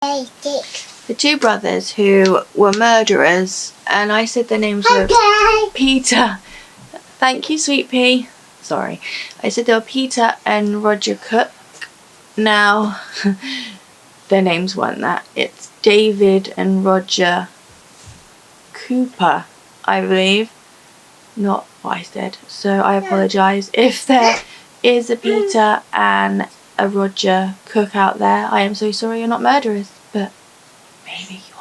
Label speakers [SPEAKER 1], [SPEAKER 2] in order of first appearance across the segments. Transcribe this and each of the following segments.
[SPEAKER 1] The two brothers who were murderers, and I said their names were Peter. Thank you, Sweet Pea. Sorry. I said they were Peter and Roger Cook. Now, their names weren't that. It's David and Roger Cooper, I believe. Not what I said. So I apologise. If there is a Peter and a Roger Cook out there, I am so sorry you're not murderers, but maybe you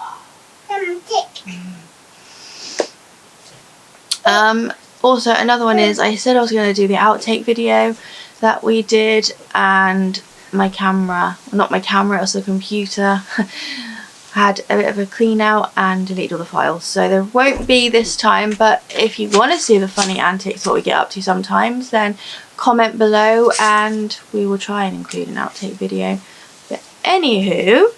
[SPEAKER 1] are. Also, another one is, I said I was going to do the outtake video that we did, and my camera, not my camera, it was the computer, had a bit of a clean out and deleted all the files. So there won't be this time, but if you want to see the funny antics, what we get up to sometimes, then comment below and we will try and include an outtake video. But anywho,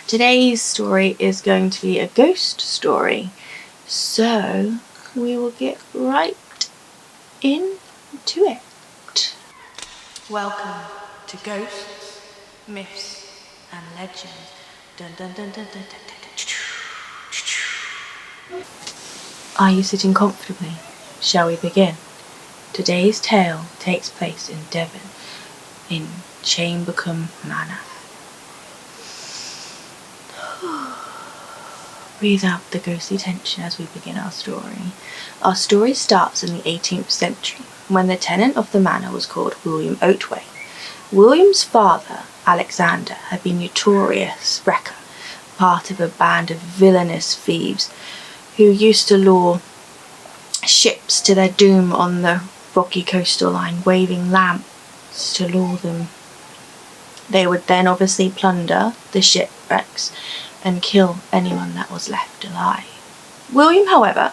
[SPEAKER 1] today's story is going to be a ghost story. So we will get right into it. Welcome to Ghosts, Myths and Legends. Dun, dun, dun, dun, dun, dun, dun, dun. Are you sitting comfortably? Shall we begin? Today's tale takes place in Devon, in Chambercombe Manor. Breathe out the ghostly tension as we begin our story. Our story starts in the 18th century, when the tenant of the manor was called William Otway. William's father, Alexander, had been notorious wrecker, part of a band of villainous thieves who used to lure ships to their doom on the rocky coastal line, waving lamps to lure them. They would then obviously plunder the shipwrecks and kill anyone that was left alive. William, however,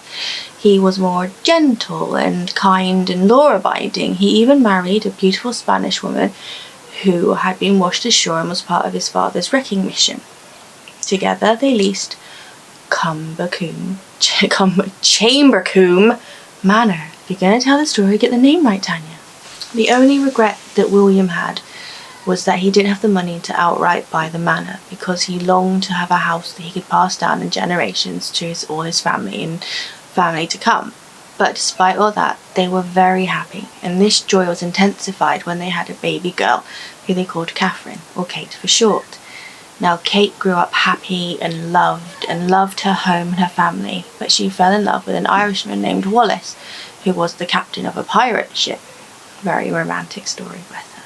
[SPEAKER 1] he was more gentle and kind and law-abiding. He even married a beautiful Spanish woman who had been washed ashore and was part of his father's wrecking mission. Together they leased Chambercombe Manor. If you're going to tell the story, get the name right, Tanya. The only regret that William had was that he didn't have the money to outright buy the manor, because he longed to have a house that he could pass down in generations to all his family and family to come. But despite all that, they were very happy, and this joy was intensified when they had a baby girl who they called Catherine, or Kate for short. Now Kate grew up happy and loved her home and her family, but she fell in love with an Irishman named Wallace, who was the captain of a pirate ship. Very romantic story, bless her.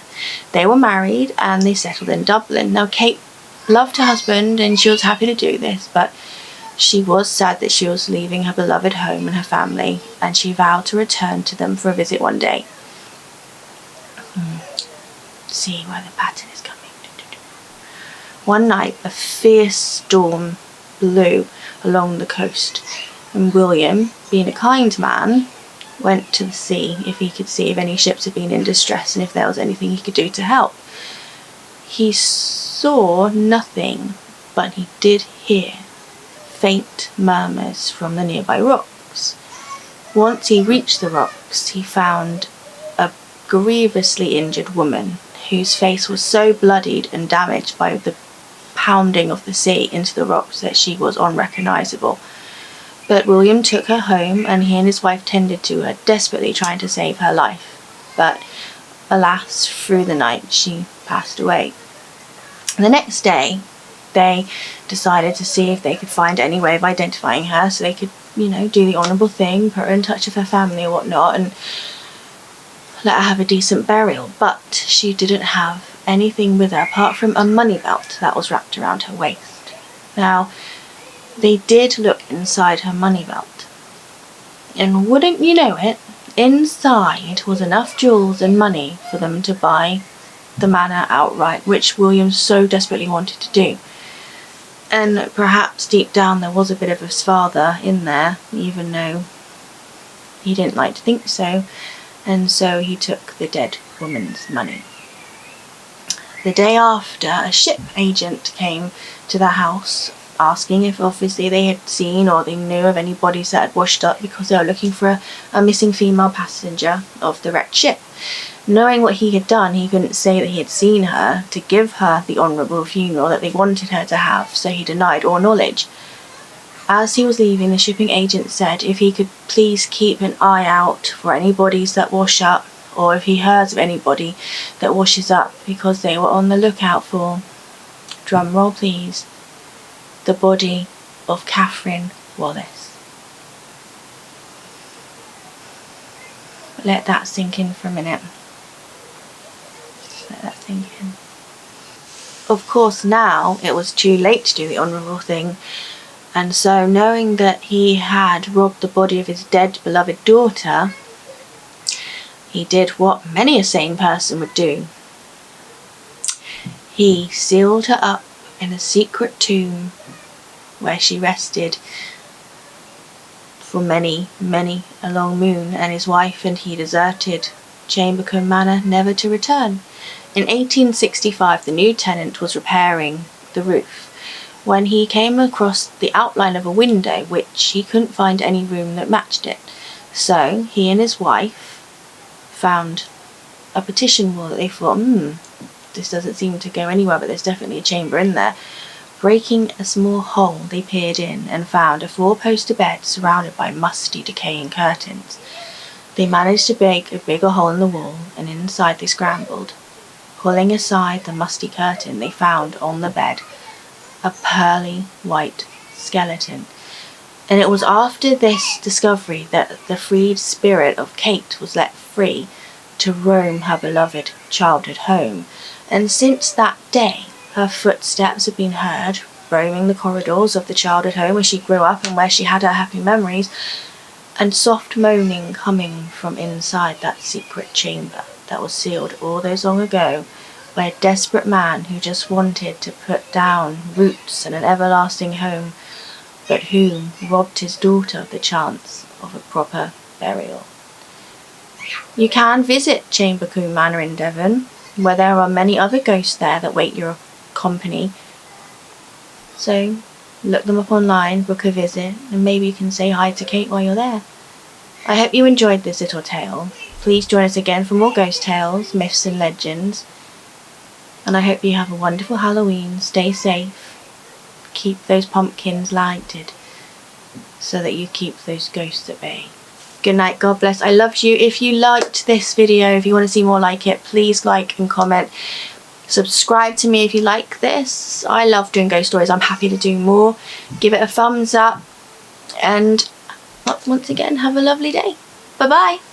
[SPEAKER 1] They were married and they settled in Dublin. Now Kate loved her husband and she was happy to do this, but she was sad that she was leaving her beloved home and her family, and she vowed to return to them for a visit one day. See where the pattern is coming. One night a fierce storm blew along the coast, and William, being a kind man, went to the sea if he could see if any ships had been in distress and if there was anything he could do to help. He saw nothing, but he did hear faint murmurs from the nearby rocks. Once he reached the rocks, he found a grievously injured woman whose face was so bloodied and damaged by the pounding of the sea into the rocks that she was unrecognisable. But William took her home, and he and his wife tended to her, desperately trying to save her life. But alas, through the night she passed away. The next day they decided to see if they could find any way of identifying her, so they could, do the honourable thing, put her in touch with her family or whatnot, and let her have a decent burial. But she didn't have anything with her apart from a money belt that was wrapped around her waist. Now, they did look inside her money belt, and wouldn't you know it, inside was enough jewels and money for them to buy the manor outright, which William so desperately wanted to do. And perhaps deep down there was a bit of his father in there, even though he didn't like to think so, and so he took the dead woman's money. The day after, a ship agent came to the house asking if obviously they had seen or they knew of any bodies that had washed up, because they were looking for a missing female passenger of the wrecked ship. Knowing what he had done, he couldn't say that he had seen her to give her the honourable funeral that they wanted her to have, so he denied all knowledge. As he was leaving, the shipping agent said if he could please keep an eye out for any bodies that wash up, or if he heard of anybody that washes up, because they were on the lookout for, drum roll please, the body of Catherine Wallace. Let that sink in for a minute. Just let that sink in. Of course, now it was too late to do the honourable thing, and so knowing that he had robbed the body of his dead beloved daughter, he did what many a sane person would do. He sealed her up in a secret tomb where she rested for many, many a long moon, and his wife and he deserted Chambercombe Manor, never to return. In 1865, the new tenant was repairing the roof when he came across the outline of a window which he couldn't find any room that matched it. So he and his wife found a partition wall that they thought, this doesn't seem to go anywhere, but there's definitely a chamber in there. Breaking a small hole, they peered in and found a 4-poster bed surrounded by musty, decaying curtains. They managed to make a bigger hole in the wall, and inside they scrambled. Pulling aside the musty curtain, they found on the bed a pearly white skeleton. And it was after this discovery that the freed spirit of Kate was let free to roam her beloved childhood home. And since that day, her footsteps have been heard roaming the corridors of the childhood home where she grew up and where she had her happy memories, and soft moaning coming from inside that secret chamber that was sealed all those long ago, by a desperate man who just wanted to put down roots and an everlasting home, but who robbed his daughter of the chance of a proper burial. You can visit Chambercombe Manor in Devon, where there are many other ghosts there that wait your company. So look them up online, book a visit, and maybe you can say hi to Kate while you're there. I hope you enjoyed this little tale. Please join us again for more ghost tales, myths and legends. And I hope you have a wonderful Halloween. Stay safe. Keep those pumpkins lighted so that you keep those ghosts at bay. Good night, God bless. I love you. If you liked this video, if you want to see more like it, please like and comment. Subscribe to me if you like this. I love doing ghost stories. I'm happy to do more. Give it a thumbs up. And once again, have a lovely day. Bye bye.